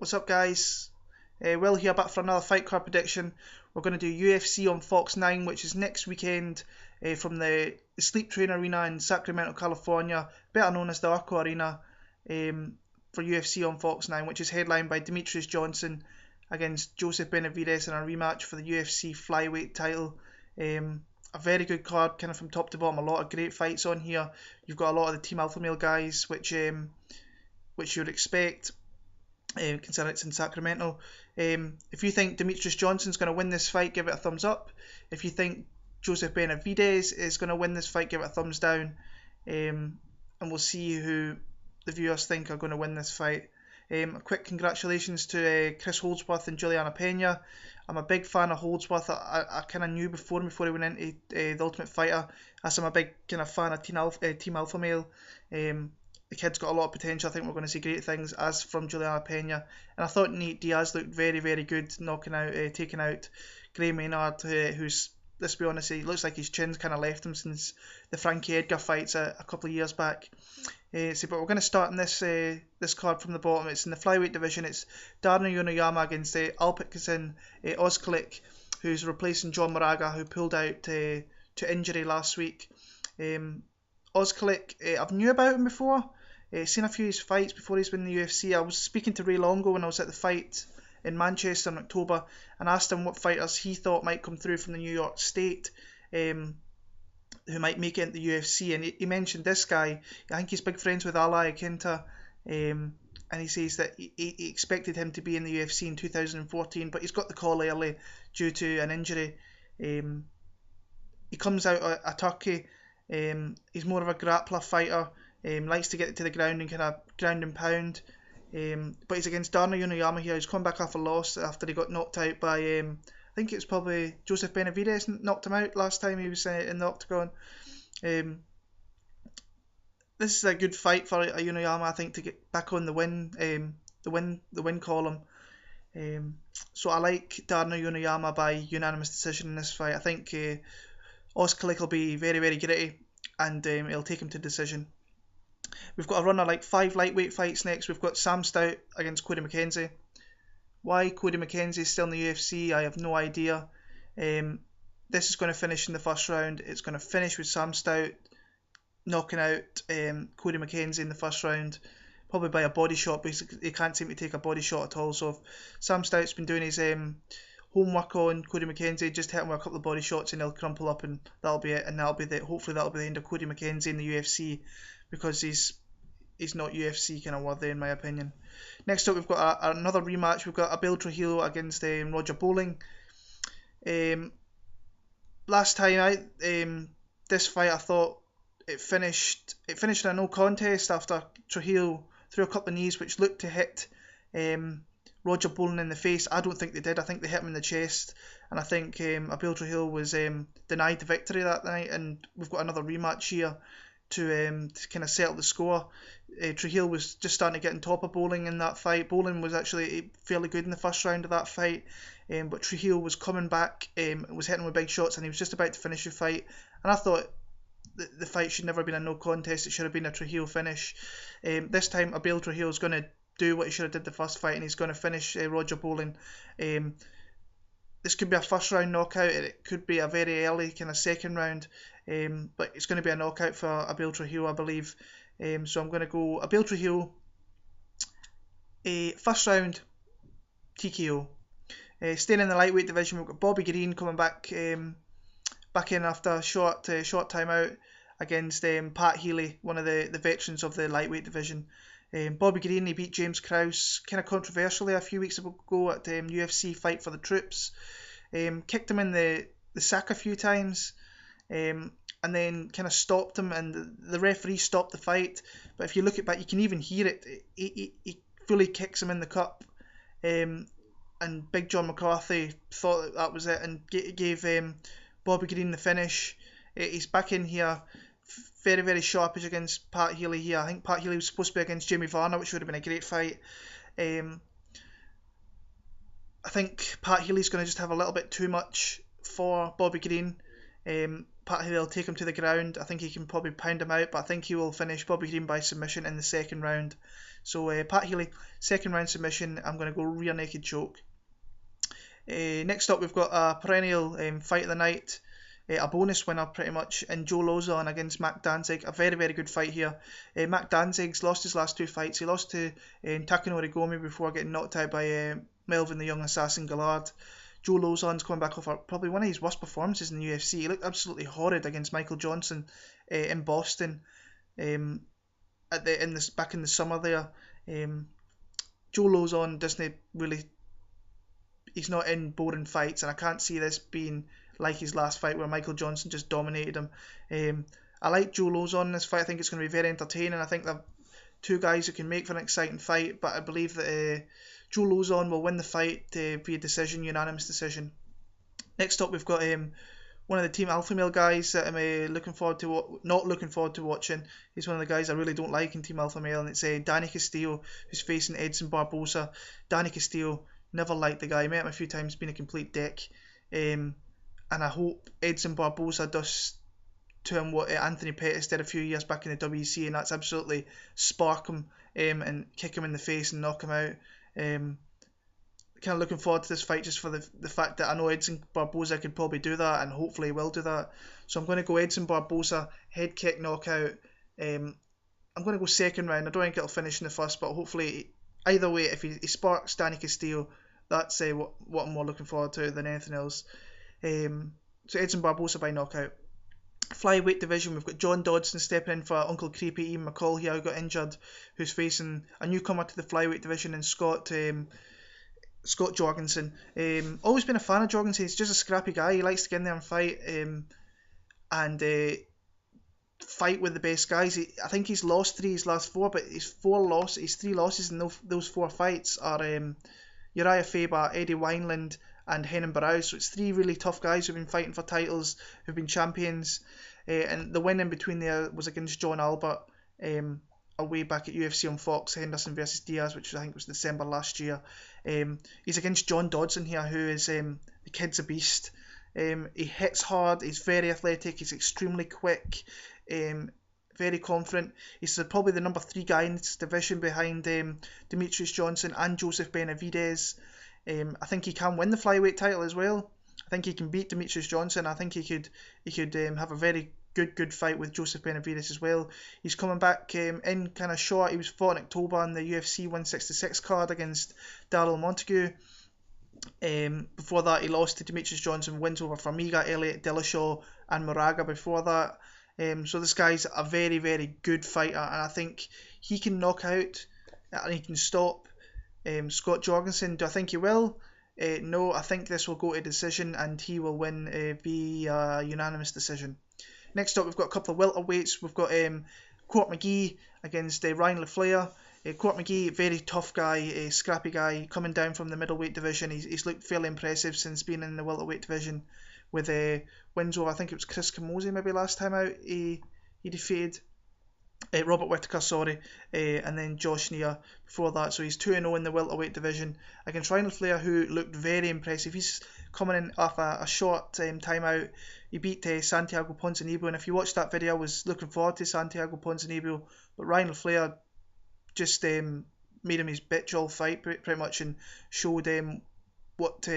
What's up, guys? Will here, back for another fight card prediction. We're going to do UFC on Fox 9, which is next weekend from the Sleep Train Arena in Sacramento, California, better known as the Arco Arena, for UFC on Fox 9, which is headlined by Demetrious Johnson against Joseph Benavidez in a rematch for the UFC Flyweight title. A very good card, kind of from top to bottom. A lot of great fights on here. You've got a lot of the Team Alpha Male guys, which you would expect, considering it's in Sacramento. If you think Demetrious Johnson's going to win this fight, give it a thumbs up. If you think Joseph Benavidez is going to win this fight, give it a thumbs down. And we'll see who the viewers think are going to win this fight. A quick congratulations to Chris Holdsworth and Juliana Pena. I'm a big fan of Holdsworth. I kind of knew before he went into The Ultimate Fighter, as I'm a big kind of fan of Team Alpha Male. The kid's got a lot of potential. I think we're going to see great things, as from Juliana Pena. And I thought Nate Diaz looked very, very good, taking out Gray Maynard, who's, let's be honest, he looks like his chin's kind of left him since the Frankie Edgar fights a couple of years back. But we're going to start in this card from the bottom. It's in the flyweight division. It's Darren Uyenoyama against Alptekin, Ozkilic, who's replacing John Moraga, who pulled out to injury last week. Ozkilic, I've knew about him before. Seen a few of his fights before he's been in the UFC. I was speaking to Ray Longo when I was at the fight in Manchester in October and asked him what fighters he thought might come through from the New York State who might make it into the UFC, and he mentioned this guy. I think he's big friends with Alptekin, and he says that he expected him to be in the UFC in 2014, but he's got the call early due to an injury. He comes out of Turkey. He's more of a grappler fighter. Likes to get to the ground and kind of ground and pound. But he's against Darren Uyenoyama here. He's come back off a loss after he got knocked out by, I think it was probably Joseph Benavidez knocked him out last time he was in the octagon. This is a good fight for Uyenoyama, I think, to get back on the win column. So I like Darren Uyenoyama by unanimous decision in this fight. I think Ozkilic will be very, very gritty, and it'll take him to decision. We've got a run of like 5 lightweight fights next. We've got Sam Stout against Quitter Mackenzie. Why Cody Mackenzie is still in the UFC, I have no idea. This is going to finish in the first round. It's going to finish with Sam Stout knocking out Cody Mackenzie in the first round, probably by a body shot. Basically, he can't seem to take a body shot at all. So if Sam Stout's been doing his homework on Cody Mackenzie, just hit him with a couple of body shots and he'll crumple up, and that'll be it. And hopefully that'll be the end of Cody Mackenzie in the UFC, because he's not UFC kind of worthy, in my opinion. Next up, we've got another rematch. We've got Abel Trujillo against Roger Bowling. Last time this fight, I thought it finished in a no contest after Trujillo threw a couple of knees which looked to hit Roger Bowling in the face. I don't think they did. I think they hit him in the chest, and I think Abel Trujillo was denied the victory that night. And we've got another rematch here to kind of settle the score. Trujillo was just starting to get on top of Bowling in that fight. Bowling was actually fairly good in the first round of that fight, but Trujillo was coming back, was hitting with big shots, and he was just about to finish the fight. And I thought the fight should never have been a no contest. It should have been a Trujillo finish. This time, Abel Trujillo is going to do what he should have did the first fight, and he's going to finish Roger Bowling. This could be a first round knockout, it could be a very early kind of second round, but it's going to be a knockout for Abel Trujillo, I believe. So I'm going to go Abel Trujillo, first round TKO. Staying in the lightweight division, we've got Bobby Green coming back in after a short time out against Pat Healy, one of the veterans of the lightweight division. Bobby Green, he beat James Krause kind of controversially a few weeks ago at UFC Fight for the Troops. Kicked him in the sack a few times, and then kind of stopped him, and the referee stopped the fight. But if you look at back, you can even hear it. He fully kicks him in the cup, and Big John McCarthy thought that was it and gave Bobby Green the finish. He's back in here. Very, very sharpish against Pat Healy here. I think Pat Healy was supposed to be against Jamie Varner, which would have been a great fight. I think Pat Healy's going to just have a little bit too much for Bobby Green. Pat Pat Healy will take him to the ground. I think he can probably pound him out, but I think he will finish Bobby Green by submission in the second round. So Pat Healy, second round submission. I'm going to go rear naked choke. Next up, we've got a perennial fight of the night, a bonus winner pretty much, in Joe Lauzon against Mac Danzig. A very, very good fight here. Mac Danzig's lost his last 2 fights. He lost to Takanori Gomi before getting knocked out by Melvin the Young Assassin Gallard. Joe Lauzon's coming back off probably one of his worst performances in the UFC. He looked absolutely horrid against Michael Johnson in Boston back in the summer there. Joe Lauzon doesn't really... He's not in boring fights, and I can't see this being like his last fight where Michael Johnson just dominated him. I like Joe Lauzon in this fight. I think it's going to be very entertaining. I think they're 2 guys who can make for an exciting fight, but I believe that Joe Lauzon will win the fight via decision, unanimous decision. Next up, we've got one of the Team Alpha Male guys that I'm not looking forward to watching. He's one of the guys I really don't like in Team Alpha Male, and it's Danny Castillo, who's facing Edson Barbosa. Danny Castillo, never liked the guy. Met him a few times, been a complete dick. And I hope Edson Barbosa does to him what Anthony Pettis did a few years back in the WEC, and that's absolutely spark him and kick him in the face and knock him out. Kind of looking forward to this fight just for the fact that I know Edson Barbosa could probably do that, and hopefully he will do that. So I'm going to go Edson Barbosa, head kick knockout. I'm going to go second round. I don't think it'll finish in the first, but hopefully, either way, if he sparks Danny Castillo, that's what I'm more looking forward to than anything else. So Edson Barbosa by knockout. Flyweight division, we've got John Dodson stepping in for Uncle Creepy Ian McCall here, who got injured, who's facing a newcomer to the flyweight division in Scott Jorgensen. Always been a fan of Jorgensen. He's just a scrappy guy. He likes to get in there and fight and fight with the best guys. I think he's lost 3 of his last 4, but his 3 losses in those 4 fights are Urijah Faber, Eddie Wineland, and Henan Barrow. So it's 3 really tough guys who've been fighting for titles, who've been champions. And the win in between there was against John Albert away back at UFC on Fox, Henderson versus Diaz, which I think was December last year. He's against John Dodson here, who is the kid's a beast. He hits hard, he's very athletic, he's extremely quick, very confident. He's probably the number 3 guy in this division behind Demetrious Johnson and Joseph Benavidez. I think he can win the flyweight title as well. I think he can beat Demetrious Johnson. I think he could have a very good fight with Joseph Benavidez as well. He's coming back in kind of short. He was fought in October on the UFC 166 card against Darryl Montague. Before that, he lost to Demetrious Johnson, wins over Formiga, Elliott, Dillashaw, and Moraga before that. So this guy's a very, very good fighter, and I think he can knock out and he can stop Scott Jorgensen. Do I think he will? No, I think this will go to decision and he will win via unanimous decision. Next up, we've got a couple of welterweights. We've got Quitter McGee against Ryan LaFlare. Quitter McGee, very tough guy, scrappy guy, coming down from the middleweight division. He's looked fairly impressive since being in the welterweight division with wins over, I think it was Chris Camozzi maybe last time out. He defeated Robert Whittaker, and then Josh Neer before that. So he's 2-0 in the welterweight division against Ryan LaFlare, who looked very impressive. He's coming in off a short time out. He beat Santiago Ponzinibbio, and if you watched that video, I was looking forward to Santiago Ponzinibbio, but Ryan LaFlare just made him his bitch all fight pretty much, and showed what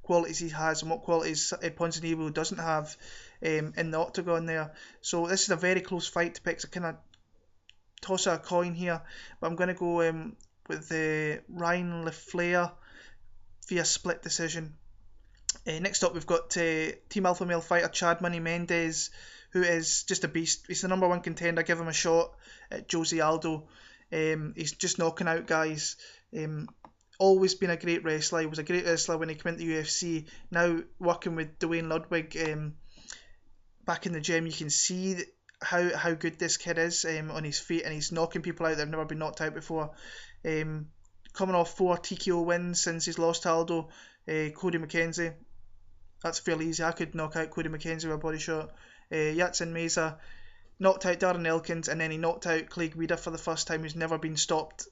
qualities he has and what qualities Ponzinibbio doesn't have in the octagon there. So this is a very close fight to pick. So kind of toss a coin here, but I'm going to go with Ryan LaFlare via split decision. Next up, we've got Team Alpha Male fighter Chad Money Mendes, who is just a beast. He's the number 1 contender. Give him a shot at Jose Aldo. He's just knocking out guys. Always been a great wrestler. He was a great wrestler when he came into the UFC. Now working with Dwayne Ludwig back in the gym, you can see how good this kid is on his feet, and he's knocking people out that have never been knocked out before. Coming off 4 TKO wins since he's lost to Aldo. Cody Mackenzie, that's fairly easy. I could knock out Cody Mackenzie with a body shot. Yatsin Meza knocked out Darren Elkins, and then he knocked out Clay Guida for the first time, who's never been stopped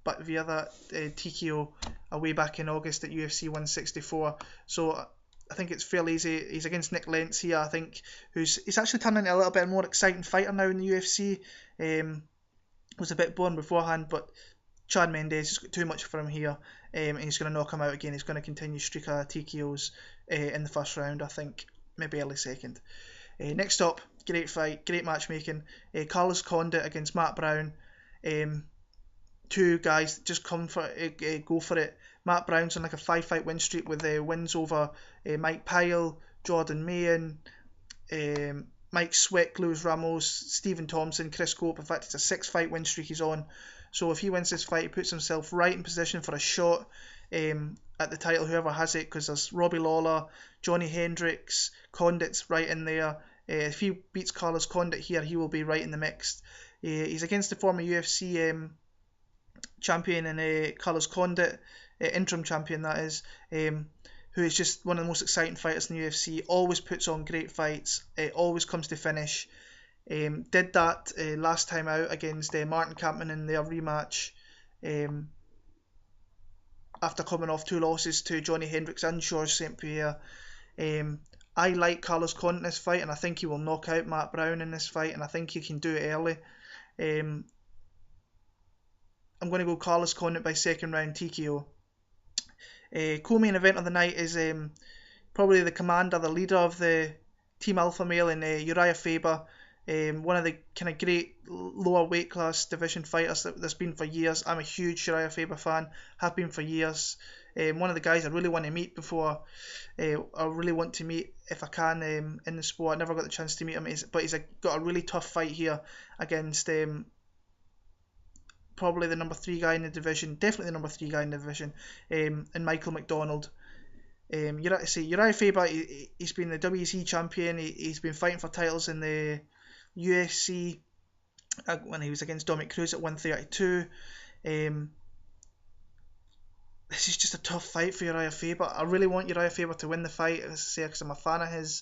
but via that TKO way back in August at UFC 164. So I think it's fairly easy. He's against Nick Lentz here, I think, he's actually turned into a little bit more exciting fighter now in the UFC. Was a bit boring beforehand, but Chad Mendes has got too much for him here, and he's going to knock him out again. He's going to continue streak of TKOs in the first round, I think, maybe early second. Next up, great fight, great matchmaking. Carlos Condit against Matt Brown. Two guys just come for it, go for it. Matt Brown's on like a 5-fight win streak with wins over Mike Pyle, Jordan Mayen, Mike Swick, Luis Ramos, Stephen Thompson, Chris Cope. In fact, it's a 6-fight win streak he's on. So if he wins this fight, he puts himself right in position for a shot at the title, whoever has it, because there's Robbie Lawler, Johnny Hendricks, Condit's right in there. If he beats Carlos Condit here, he will be right in the mix. He's against the former UFC champion and Carlos Condit, interim champion that is, who is just one of the most exciting fighters in the UFC, always puts on great fights, always comes to finish. Did that last time out against Martin Kampmann in their rematch, after coming off 2 losses to Johnny Hendricks and Georges St. Pierre. I like Carlos Condit in this fight, and I think he will knock out Matt Brown in this fight, and I think he can do it early. I'm going to go Carlos Condit by second round TKO. Co-main event of the night is probably the commander, the leader of the Team Alpha Male, in Urijah Faber. One of the kind of great lower weight class division fighters that's been for years. I'm a huge Urijah Faber fan, have been for years. One of the guys I really want to meet before, I really want to meet if I can in the sport. I never got the chance to meet him, but he's got a really tough fight here against probably the number 3 guy in the division, definitely the number 3 guy in the division, and Michael McDonald. Urijah Faber, he's been the WEC champion, he's been fighting for titles in the UFC when he was against Dominic Cruz at 132. This is just a tough fight for Urijah Faber. I really want Urijah Faber to win the fight, as I say, because I'm a fan of his.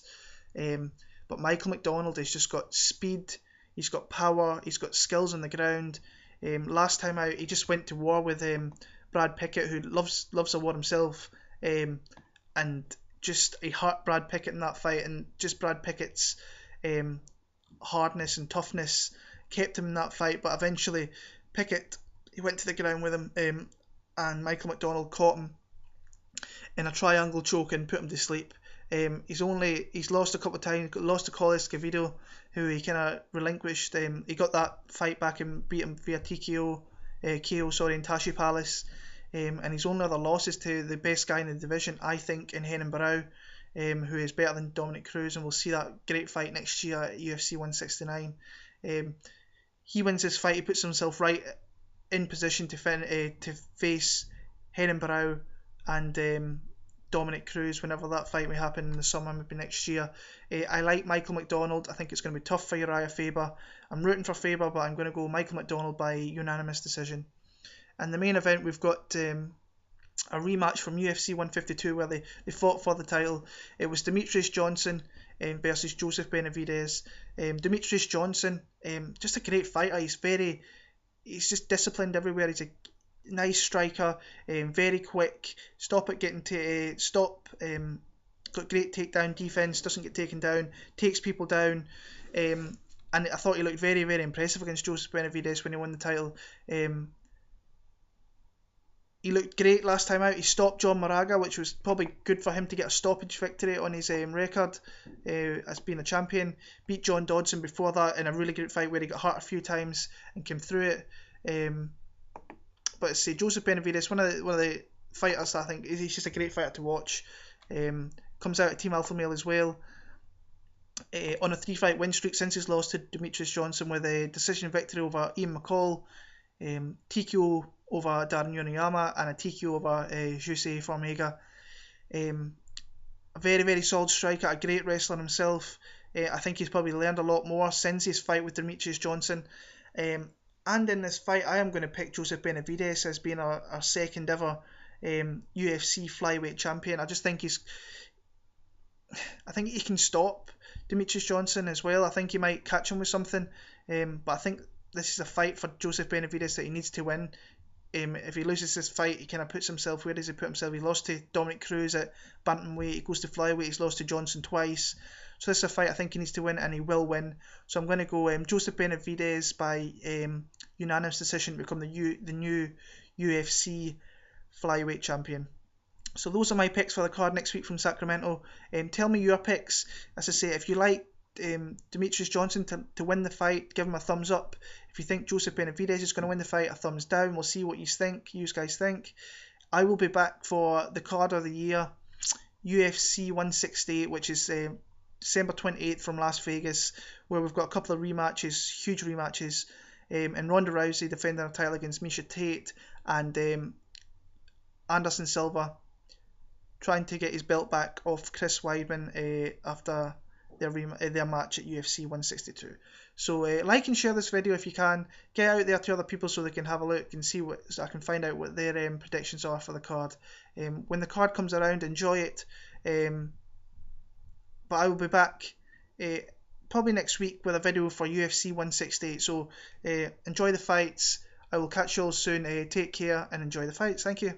But Michael McDonald has just got speed, he's got power, he's got skills on the ground. Last time out, he just went to war with Brad Pickett, who loves a war himself, and just he hurt Brad Pickett in that fight, and just Brad Pickett's hardness and toughness kept him in that fight. But eventually Pickett, he went to the ground with him, and Michael McDonald caught him in a triangle choke and put him to sleep. He's lost a couple of times, lost to Collis Escovedo, who he kind of relinquished. He got that fight back and beat him via KO in Tashi Palace. And his only other losses to the best guy in the division, I think, in Henan Barrow, who is better than Dominic Cruz, and we'll see that great fight next year at UFC 169. He wins this fight, he puts himself right in position to face Henan Barrow and Dominic Cruz whenever that fight may happen in the summer, maybe next year. I like Michael McDonald. I think it's going to be tough for Urijah Faber. I'm rooting for Faber, but I'm going to go Michael McDonald by unanimous decision. And the main event, we've got a rematch from UFC 152 where they fought for the title. It was Demetrious Johnson versus Joseph Benavidez. Demetrious Johnson, just a great fighter. He's just disciplined everywhere. He's a nice striker, very quick, got great takedown defense, doesn't get taken down, takes people down, and I thought he looked very, very impressive against Joseph Benavidez when he won the title. He looked great last time out. He stopped John Moraga, which was probably good for him to get a stoppage victory on his record as being a champion. Beat John Dodson before that in a really great fight where he got hurt a few times and came through it. But it's Joseph Benavidez, one of the fighters I think he's just a great fighter to watch. Comes out at Team Alpha Male as well. On a 3-fight win streak since his loss to Demetrious Johnson, with a decision victory over Ian McCall, TKO over Darren Uyenoyama, and a TKO over Jose Formega. A very, very solid striker, a great wrestler himself. I think he's probably learned a lot more since his fight with Demetrious Johnson. And in this fight, I am going to pick Joseph Benavidez as being our second ever UFC Flyweight champion. I just think I think he can stop Demetrious Johnson as well. I think he might catch him with something. But I think this is a fight for Joseph Benavidez that he needs to win. if he loses this fight, he kind of puts himself, where does he put himself? He lost to Dominic Cruz at bantamweight, he goes to flyweight, he's lost to Johnson twice. So this is a fight I think he needs to win, and he will win. So I'm going to go Joseph Benavidez by unanimous decision to become the new UFC Flyweight champion. So those are my picks for the card next week from Sacramento. Tell me your picks. As I say, if you like Demetrious Johnson to win the fight, give him a thumbs up. If you think Joseph Benavidez is going to win the fight, a thumbs down. We'll see what you guys think. I will be back for the card of the year, UFC 168, which is December 28th from Las Vegas, where we've got a couple of rematches, huge rematches, and Ronda Rousey defending her title against Miesha Tate, and Anderson Silva trying to get his belt back off Chris Weidman after their match at UFC 162. So like and share this video if you can. Get out there to other people so they can have a look and see so I can find out what their predictions are for the card. When the card comes around, enjoy it. But I will be back probably next week with a video for UFC 168. So enjoy the fights. I will catch you all soon. Take care and enjoy the fights. Thank you.